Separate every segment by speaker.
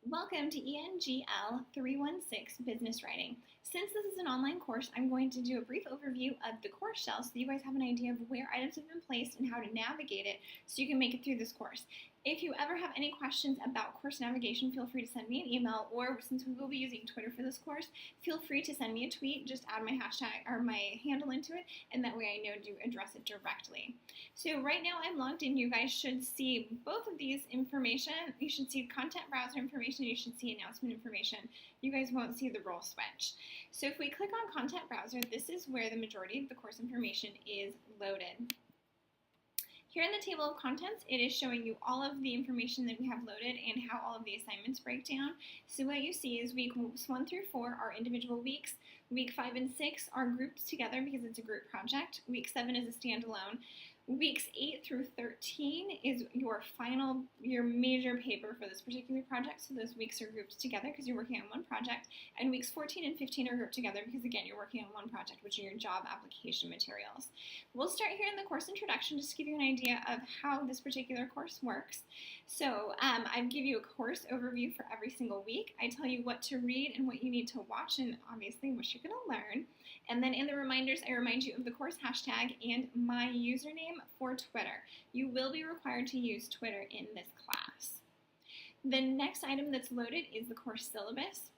Speaker 1: Welcome to ENGL 316 Business Writing. Since this is an online course, I'm going to do a brief overview of the course shell so that you guys have an idea of where items have been placed and how to navigate it so you can make it through this course. If you ever have any questions about course navigation, feel free to send me an email, or since we will be using Twitter for this course, feel free to send me a tweet. Just add my hashtag or my handle into it, and that way I know to address it directly. So right now I'm logged in. You guys should see both of these information. You should see content browser information. You should see announcement information. You guys won't see the role switch. So if we click on content browser, this is where the majority of the course information is loaded. Here in the table of contents, it is showing you all of the information that we have loaded and how all of the assignments break down. So what you see is weeks 1 through 4 are individual weeks. Week 5 and 6 are grouped together because it's a group project. Week 7 is a standalone. Weeks 8 through 13 is your major paper for this particular project. So those weeks are grouped together because you're working on one project. And weeks 14 and 15 are grouped together because, again, you're working on one project, which are your job application materials. We'll start here in the course introduction just to give you an idea of how this particular course works. So I give you a course overview for every single week. I tell you what to read and what you need to watch and obviously what you're going to learn. And then in the reminders, I remind you of the course hashtag and my username for Twitter. You will be required to use Twitter in this class. The next item that's loaded is the course syllabus.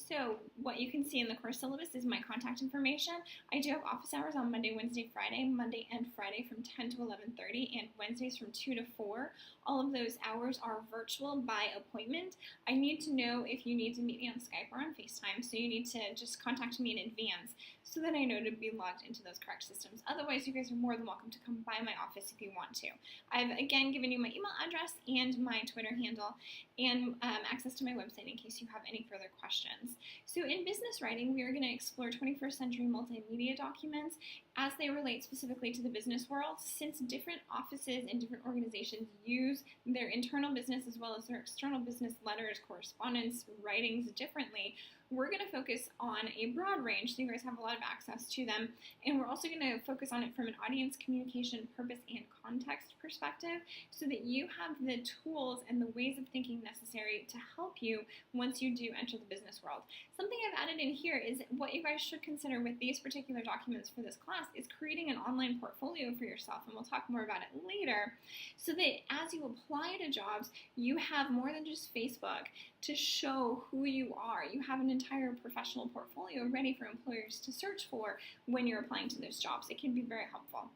Speaker 1: So what you can see in the course syllabus is my contact information. I do have office hours on Monday, Wednesday, Friday, Monday and Friday from 10 to 11:30, and Wednesdays from 2 to 4. All of those hours are virtual by appointment. I need to know if you need to meet me on Skype or on FaceTime, so you need to just contact me in advance so that I know to be logged into those correct systems. Otherwise, you guys are more than welcome to come by my office if you want to. I've, again, given you my email address and my Twitter handle and access to my website in case you have any further questions. So in business writing, we are going to explore 21st century multimedia documents as they relate specifically to the business world. Since different offices and different organizations use their internal business as well as their external business letters, correspondence, writings differently, we're going to focus on a broad range so you guys have a lot of access to them. And we're also going to focus on it from an audience communication, purpose, and context perspective so that you have the tools and the ways of thinking necessary to help you once you do enter the business world. Something I've added in here is what you guys should consider with these particular documents for this class is creating an online portfolio for yourself, and we'll talk more about it later, so that as you apply to jobs, you have more than just Facebook to show who you are. You have an entire professional portfolio ready for employers to search for when you're applying to those jobs. It can be very helpful.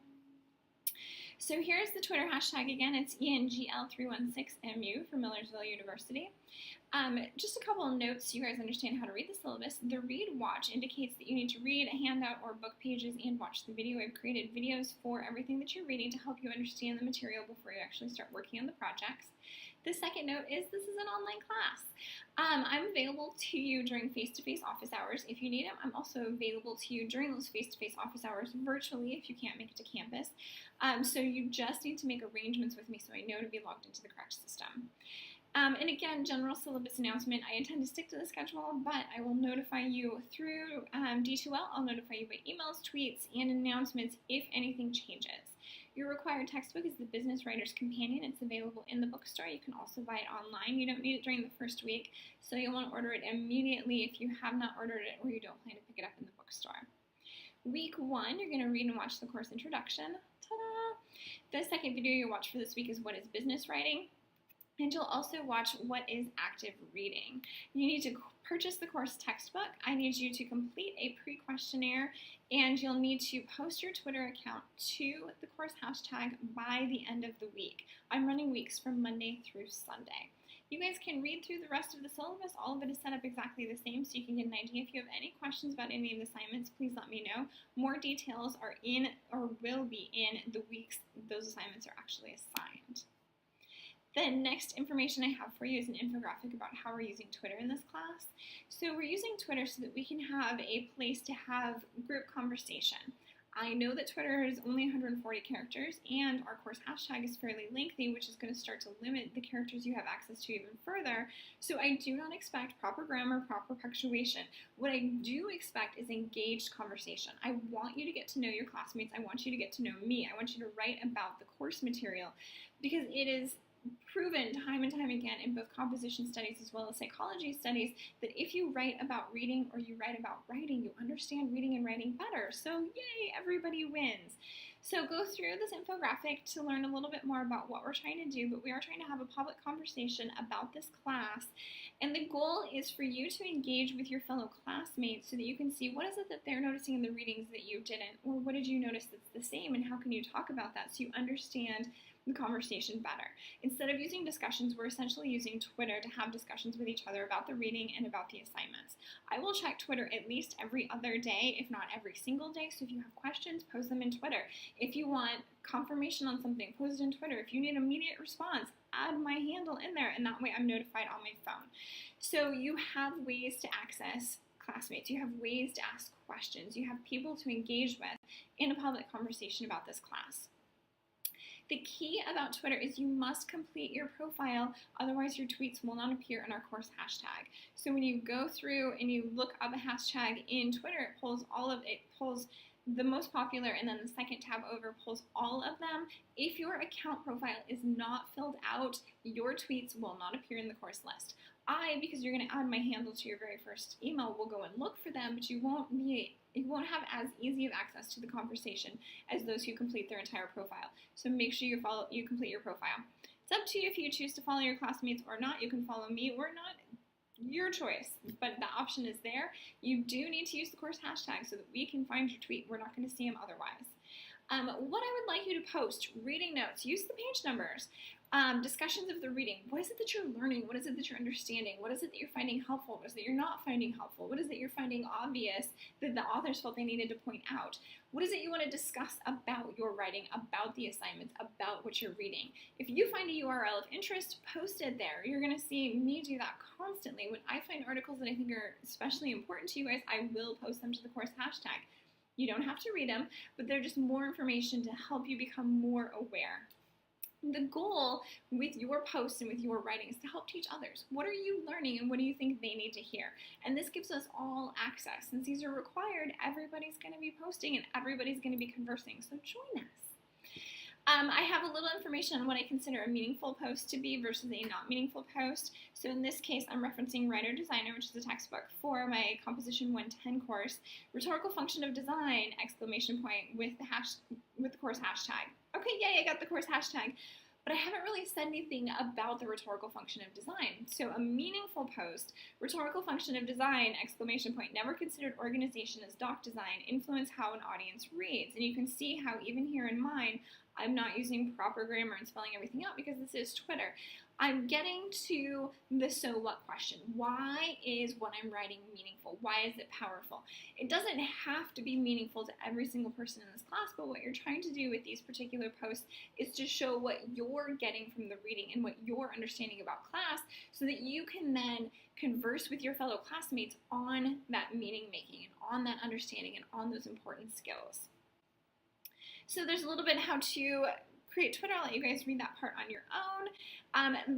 Speaker 1: So here's the Twitter hashtag again. It's ENGL316MU for Millersville University. Just a couple of notes so you guys understand how to read the syllabus. The read watch indicates that you need to read a handout or book pages and watch the video. I've created videos for everything that you're reading to help you understand the material before you actually start working on the projects. The second note is this is an online class. I'm available to you during face-to-face office hours if you need them. I'm also available to you during those face-to-face office hours virtually if you can't make it to campus. So you just need to make arrangements with me so I know to be logged into the correct system. And again, general syllabus announcement, I intend to stick to the schedule, but I will notify you through D2L. I'll notify you by emails, tweets, and announcements if anything changes. Your required textbook is the Business Writer's Companion. It's available in the bookstore. You can also buy it online. You don't need it during the first week, so you'll want to order it immediately if you have not ordered it or you don't plan to pick it up in the bookstore. Week 1, you're going to read and watch the course introduction. Ta-da! The second video you'll watch for this week is What is Business Writing? And you'll also watch What is Active Reading. You need to purchase the course textbook. I need you to complete a pre-questionnaire, and you'll need to post your Twitter account to the course hashtag by the end of the week. I'm running weeks from Monday through Sunday. You guys can read through the rest of the syllabus. All of it is set up exactly the same, so you can get an idea. If you have any questions about any of the assignments, please let me know. More details are in or will be in the weeks those assignments are actually assigned. The next information I have for you is an infographic about how we're using Twitter in this class. So we're using Twitter so that we can have a place to have group conversation. I know that Twitter is only 140 characters, and our course hashtag is fairly lengthy, which is going to start to limit the characters you have access to even further. So I do not expect proper grammar, proper punctuation. What I do expect is engaged conversation. I want you to get to know your classmates. I want you to get to know me. I want you to write about the course material because it is proven time and time again in both composition studies as well as psychology studies that if you write about reading or you write about writing, you understand reading and writing better. So yay, everybody wins. So go through this infographic to learn a little bit more about what we're trying to do, but we are trying to have a public conversation about this class. And the goal is for you to engage with your fellow classmates so that you can see what is it that they're noticing in the readings that you didn't, or what did you notice that's the same, and how can you talk about that so you understand the conversation better. Instead of using discussions, we're essentially using Twitter to have discussions with each other about the reading and about the assignments. I will check Twitter at least every other day, if not every single day, so if you have questions, post them in Twitter. If you want confirmation on something, post it in Twitter. If you need immediate response, add my handle in there, and that way I'm notified on my phone. So you have ways to access classmates. You have ways to ask questions. You have people to engage with in a public conversation about this class. The key about Twitter is you must complete your profile, otherwise your tweets will not appear in our course hashtag. So when you go through and you look up a hashtag in Twitter, it pulls the most popular, and then the second tab over pulls all of them. If your account profile is not filled out, your tweets will not appear in the course list. Because you're going to add my handle to your very first email, will go and look for them, but you won't have as easy of access to the conversation as those who complete their entire profile. So make sure you complete your profile. It's up to you if you choose to follow your classmates or not. You can follow me or not. Your choice, but the option is there. You do need to use the course hashtag so that we can find your tweet. We're not going to see them otherwise. What I would like you to post: reading notes, use the page numbers, discussions of the reading. What is it that you're learning? What is it that you're understanding? What is it that you're finding helpful? What is it that you're not finding helpful? What is it you're finding obvious that the authors felt they needed to point out? What is it you want to discuss about your writing, about the assignments, about what you're reading? If you find a URL of interest, post it there. You're going to see me do that constantly. When I find articles that I think are especially important to you guys, I will post them to the course hashtag. You don't have to read them, but they're just more information to help you become more aware. The goal with your posts and with your writing is to help teach others. What are you learning and what do you think they need to hear? And this gives us all access. Since these are required, everybody's going to be posting and everybody's going to be conversing, so join us. I have a little information on what I consider a meaningful post to be versus a not meaningful post. So in this case, I'm referencing Writer Designer, which is a textbook for my Composition 110 course. Rhetorical function of design, exclamation point, with the course hashtag. Okay, yay, I got the course hashtag. But I haven't really said anything about the rhetorical function of design. So a meaningful post: rhetorical function of design, exclamation point, never considered organization as doc design, influence how an audience reads. And you can see how even here in mine, I'm not using proper grammar and spelling everything out because this is Twitter. I'm getting to the so what question. Why is what I'm writing meaningful? Why is it powerful? It doesn't have to be meaningful to every single person in this class, but what you're trying to do with these particular posts is to show what you're getting from the reading and what you're understanding about class so that you can then converse with your fellow classmates on that meaning making and on that understanding and on those important skills. So there's a little bit how to create Twitter. I'll let you guys read that part on your own.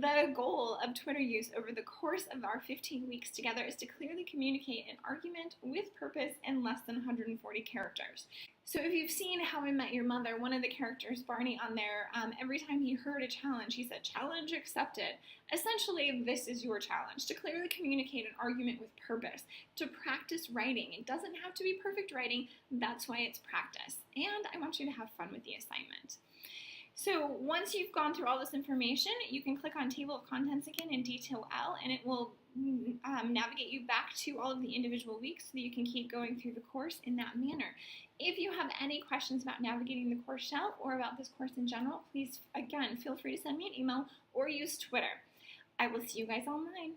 Speaker 1: The goal of Twitter use over the course of our 15 weeks together is to clearly communicate an argument with purpose in less than 140 characters. So if you've seen How I Met Your Mother, one of the characters, Barney, on there, every time he heard a challenge, he said, "Challenge accepted." Essentially, this is your challenge: to clearly communicate an argument with purpose, to practice writing. It doesn't have to be perfect writing. That's why it's practice. And I want you to have fun with the assignment. So once you've gone through all this information, you can click on Table of Contents again in Detail L, and it will navigate you back to all of the individual weeks so that you can keep going through the course in that manner. If you have any questions about navigating the course shell or about this course in general, please, again, feel free to send me an email or use Twitter. I will see you guys online.